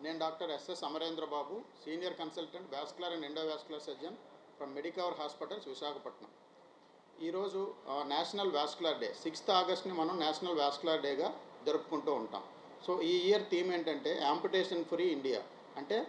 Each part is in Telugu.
నేను doctor SS Amarendra Babu, senior consultant vascular and endovascular surgeon from Medicover hospitals Visakhapatnam. ఈరోజు నేషనల్ వాస్కులర్ డే 6th ఆగస్ట్ని మనం నేషనల్ వాస్కులర్ డేగా జరుపుకుంటూ ఉంటాం. సో ఈ ఇయర్ థీమ్ ఏంటంటే యాంపుటేషన్ ఫ్రీ ఇండియా. అంటే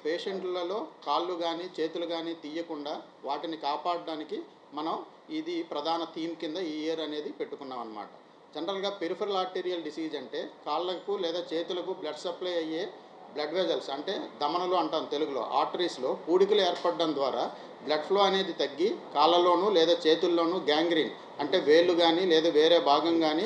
పేషెంట్లలో కాళ్ళు కానీ చేతులు కానీ తీయకుండా వాటిని కాపాడడానికి మనం ఇది ప్రధాన థీమ్ కింద ఈ ఇయర్ అనేది పెట్టుకున్నాం అన్నమాట. జనరల్గా పెరిఫరల్ ఆర్టీరియల్ డిసీజ్ అంటే కాళ్ళకు లేదా చేతులకు బ్లడ్ సప్లై అయ్యే బ్లడ్ వెజల్స్ అంటే దమనలు అంటాం తెలుగులో, ఆర్టరీస్లో పూడికలు ఏర్పడడం ద్వారా బ్లడ్ ఫ్లో అనేది తగ్గి కాళ్ళలోనూ లేదా చేతుల్లోనూ గ్యాంగ్రీన్ అంటే వేళ్ళు కానీ లేదా వేరే భాగం కానీ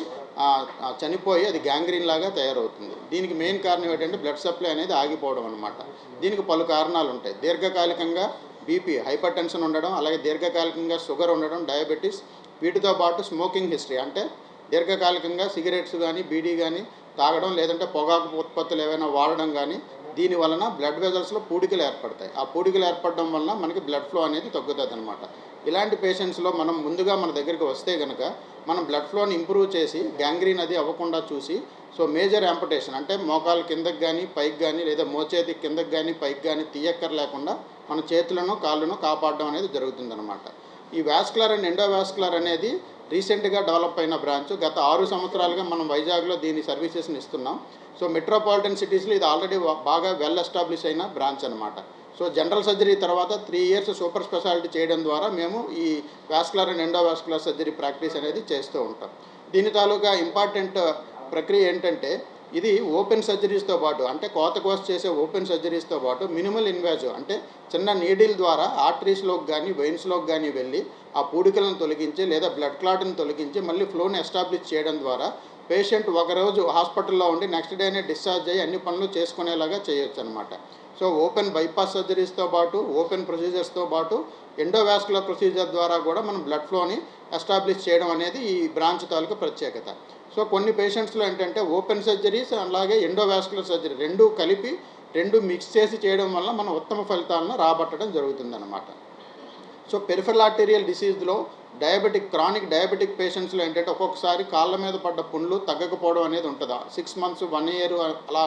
చనిపోయి అది గ్యాంగ్రీన్ లాగా తయారవుతుంది. దీనికి మెయిన్ కారణం ఏంటంటే బ్లడ్ సప్లై అనేది ఆగిపోవడం అనమాట. దీనికి పలు కారణాలు ఉంటాయి. దీర్ఘకాలికంగా బీపీ, హైపర్ టెన్షన్ ఉండడం, అలాగే దీర్ఘకాలికంగా షుగర్ ఉండడం, డయాబెటీస్, వీటితో పాటు స్మోకింగ్ హిస్టరీ అంటే దీర్ఘకాలికంగా సిగరెట్స్ కానీ బీడీ కానీ తాగడం, లేదంటే పొగాకు ఉత్పత్తులు ఏవైనా వాడడం కానీ దీని వలన బ్లడ్ వెజల్స్లో పూడికలు ఏర్పడతాయి. ఆ పూడికలు ఏర్పడడం వలన మనకి బ్లడ్ ఫ్లో అనేది తగ్గుతుంది అనమాట. ఇలాంటి పేషెంట్స్లో మనం ముందుగా మన దగ్గరికి వస్తే కనుక మనం బ్లడ్ ఫ్లోని ఇంప్రూవ్ చేసి గ్యాంగ్రీన్ అది అవ్వకుండా చూసి సో మేజర్ యాంపుటేషన్ అంటే మోకాలు కిందకి కానీ పైకి కానీ లేదా మోచేతి కిందకి కానీ పైకి కానీ తీయక్కర్ లేకుండా మన చేతులను కాళ్ళను కాపాడడం అనేది జరుగుతుందన్నమాట. ఈ వాస్కులర్ అండ్ ఎండోవాస్కులర్ అనేది రీసెంట్గా డెవలప్ అయిన బ్రాంచ్. గత 6 సంవత్సరాలుగా మనం వైజాగ్లో దీని సర్వీసెస్ని ఇస్తున్నాం. సో మెట్రోపాలిటన్ సిటీస్లో ఇది ఆల్రెడీ బాగా వెల్ ఎస్టాబ్లిష్ అయిన బ్రాంచ్ అనమాట. సో జనరల్ సర్జరీ తర్వాత 3 years సూపర్ స్పెషాలిటీ చేయడం ద్వారా మేము ఈ vascular and endovascular surgery practice అనేది చేస్తూ ఉంటాం. దీని తాలూకా ఇంపార్టెంట్ ప్రక్రియ ఏంటంటే ఇది ఓపెన్ సర్జరీస్తో పాటు అంటే కోత కోసి చేసే ఓపెన్ సర్జరీస్తో పాటు మినిమల్ ఇన్వాజివ్ అంటే చిన్న నీడిల్ ద్వారా ఆర్టరీస్లోకి కానీ వెయిన్స్లోకి కానీ వెళ్ళి ఆ పూడికలను తొలగించి లేదా బ్లడ్ క్లాట్ని తొలగించి మళ్ళీ ఫ్లోని ఎస్టాబ్లిష్ చేయడం ద్వారా పేషెంట్ ఒకరోజు హాస్పిటల్లో ఉండి నెక్స్ట్ డేనే డిశ్చార్జ్ అయ్యి అన్ని పనులు చేసుకునేలాగా చేయొచ్చు అనమాట. సో ఓపెన్ బైపాస్ సర్జరీస్తో పాటు ఓపెన్ ప్రొసీజర్స్తో పాటు ఎండోవాస్కులర్ ప్రొసీజర్ ద్వారా కూడా మనం బ్లడ్ ఫ్లోని ఎస్టాబ్లిష్ చేయడం అనేది ఈ బ్రాంచ్ తాలూకు ప్రత్యేకత. సో కొన్ని పేషెంట్స్లో ఏంటంటే ఓపెన్ సర్జరీస్ అలాగే ఎండోవాస్కులర్ సర్జరీ రెండు మిక్స్ చేసి చేయడం వల్ల మనం ఉత్తమ ఫలితాలను రాబట్టడం జరుగుతుందన్నమాట. సో పెరిఫరల్ ఆర్టీరియల్ డిసీజ్లో క్రానిక్ డయాబెటిక్ పేషెంట్స్లో ఏంటంటే ఒక్కొక్కసారి కాళ్ళ మీద పడ్డ పుండ్లు తగ్గకపోవడం అనేది ఉంటుంది. 6 months 1 year అలా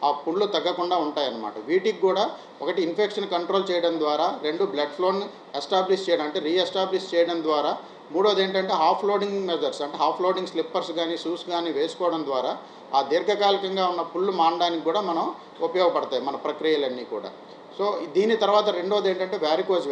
ఆ పుండ్లు తగ్గకుండా ఉంటాయన్నమాట. వీటికి కూడా ఒకటి ఇన్ఫెక్షన్ కంట్రోల్ చేయడం ద్వారా, 2 బ్లడ్ ఫ్లోని ఎస్టాబ్లిష్ చేయడం అంటే రీఎస్టాబ్లిష్ చేయడం ద్వారా, మూడోది ఏంటంటే హాఫ్ లోడింగ్ మెజర్స్ అంటే హాఫ్ లోడింగ్ స్లిప్పర్స్ కానీ షూస్ కానీ వేసుకోవడం ద్వారా ఆ దీర్ఘకాలికంగా ఉన్న పుళ్ళు మానడానికి కూడా మనం ఉపయోగపడతాయి మన ప్రక్రియలన్నీ కూడా. సో దీని తర్వాత రెండోది ఏంటంటే వ్యారికోజ్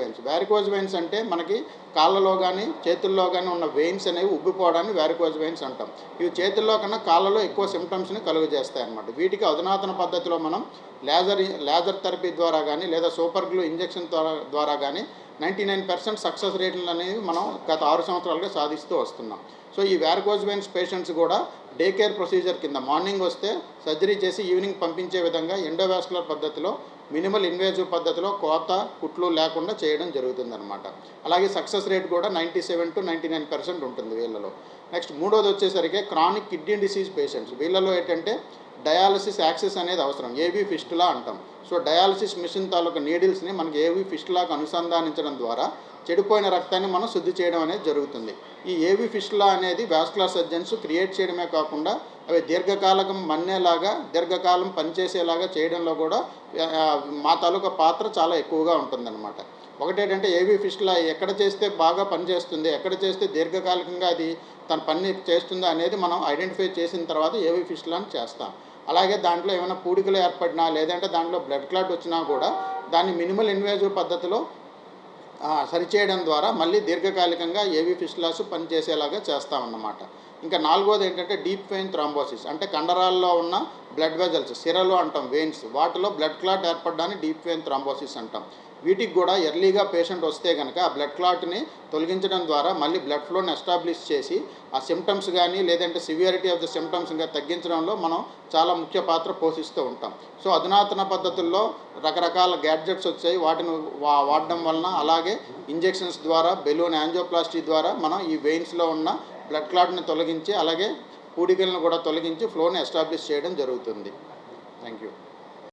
వెయిన్స్ అంటే మనకి కాళ్ళలో కానీ చేతుల్లో కానీ ఉన్న వెయిన్స్ అనేవి ఉబ్బిపోవడాన్ని వ్యారికోజ్ వెయిన్స్ అంటాం. ఇవి చేతుల్లో కన్నా కాళ్ళలో ఎక్కువ సిమ్టమ్స్ని కలుగజేస్తాయి అన్నమాట. వీటికి అధునాతన పద్ధతిలో మనం లేజర్ థెరపీ ద్వారా కానీ లేదా సూపర్ గ్లూ ఇంజెక్షన్ ద్వారా కానీ 99% సక్సెస్ రేట్లు అనేవి మనం గత 6 సంవత్సరాలుగా సాధిస్తూ వస్తున్నాం. సో ఈ వ్యారికోజ్ వెయిన్స్ పేషెంట్స్ కూడా డే కేర్ ప్రొసీజర్ కింద మార్నింగ్ వస్తే సర్జరీ చేసి ఈవినింగ్ పంపించే విధంగా ఎండోవాస్కులర్ పద్ధతిలో మినిమల్ ఇన్వేజివ్ పద్ధతిలో కోత కుట్లు లేకుండా చేయడం జరుగుతుందన్నమాట. అలాగే సక్సెస్ రేట్ కూడా 97 to 99% ఉంటుంది వీళ్ళలో. నెక్స్ట్ మూడోది వచ్చేసరికి క్రానిక్ కిడ్నీ డిసీజ్ పేషెంట్స్. వీళ్ళలో ఏంటంటే డయాలసిస్ యాక్సెస్ అనేది అవసరం, ఏవీ ఫిస్టులా అంటాం. సో డయాలసిస్ మిషన్ తాలూకా నీడిల్స్ని మనకి ఏవీ ఫిస్టులాకు అనుసంధానించడం ద్వారా చెడిపోయిన రక్తాన్ని మనం శుద్ధి చేయడం అనేది జరుగుతుంది. ఈ ఏవీ ఫిస్టులా అనేది వాస్కులర్ సర్జన్స్ క్రియేట్ చేయడమే కాకుండా అవి దీర్ఘకాలం మన్నేలాగా దీర్ఘకాలం పనిచేసేలాగా చేయడంలో కూడా మా తాలూకా పాత్ర చాలా ఎక్కువగా ఉంటుందన్నమాట. ఒకటేంటంటే ఏవీ ఫిస్టులా ఎక్కడ చేస్తే బాగా పనిచేస్తుంది, ఎక్కడ చేస్తే దీర్ఘకాలికంగా అది తన పని చేస్తుందో అనేది మనం ఐడెంటిఫై చేసిన తర్వాత ఏవీ ఫిస్టులాని చేస్తాం. అలాగే దాంట్లో ఏమైనా పూడికలు ఏర్పడినా లేదంటే దాంట్లో బ్లడ్ క్లాట్ వచ్చినా కూడా దాన్ని మినిమల్ ఇన్వేజివ్ పద్ధతిలో సరిచేయడం ద్వారా మళ్ళీ దీర్ఘకాలికంగా ఏవీ ఫిస్టులాస్ పనిచేసేలాగా చేస్తామన్నమాట. ఇంకా నాలుగోది ఏంటంటే డీప్ వెయిన్ థ్రాంబోసిస్ అంటే కండరాల్లో ఉన్న బ్లడ్ వెజల్స్ సిరలు అంటాం వెయిన్స్, వాటిలో బ్లడ్ క్లాట్ ఏర్పడడాన్ని డీప్ వెయిన్ థ్రాంబోసిస్ అంటాం. వీటికి కూడా ఎర్లీగా పేషెంట్ వస్తే కనుక ఆ బ్లడ్ క్లాట్ని తొలగించడం ద్వారా మళ్ళీ బ్లడ్ ఫ్లోని ఎస్టాబ్లిష్ చేసి ఆ సిమ్టమ్స్ కానీ లేదంటే సివియారిటీ ఆఫ్ ద సిమ్టమ్స్ ఇంకా తగ్గించడంలో మనం చాలా ముఖ్య పాత్ర పోషిస్తూ ఉంటాం. సో అధునాతన పద్ధతుల్లో రకరకాల గ్యాడ్జెట్స్ వచ్చాయి, వాటిని వాడడం వలన అలాగే ఇంజెక్షన్స్ ద్వారా బెలూన్ యాంజియోప్లాస్టీ ద్వారా మనం ఈ వెయిన్స్లో ఉన్న బ్లడ్ క్లాట్ని తొలగించి అలాగే పూడికలను కూడా తొలగించి ఫ్లోని ఎస్టాబ్లిష్ చేయడం జరుగుతుంది. Thank you.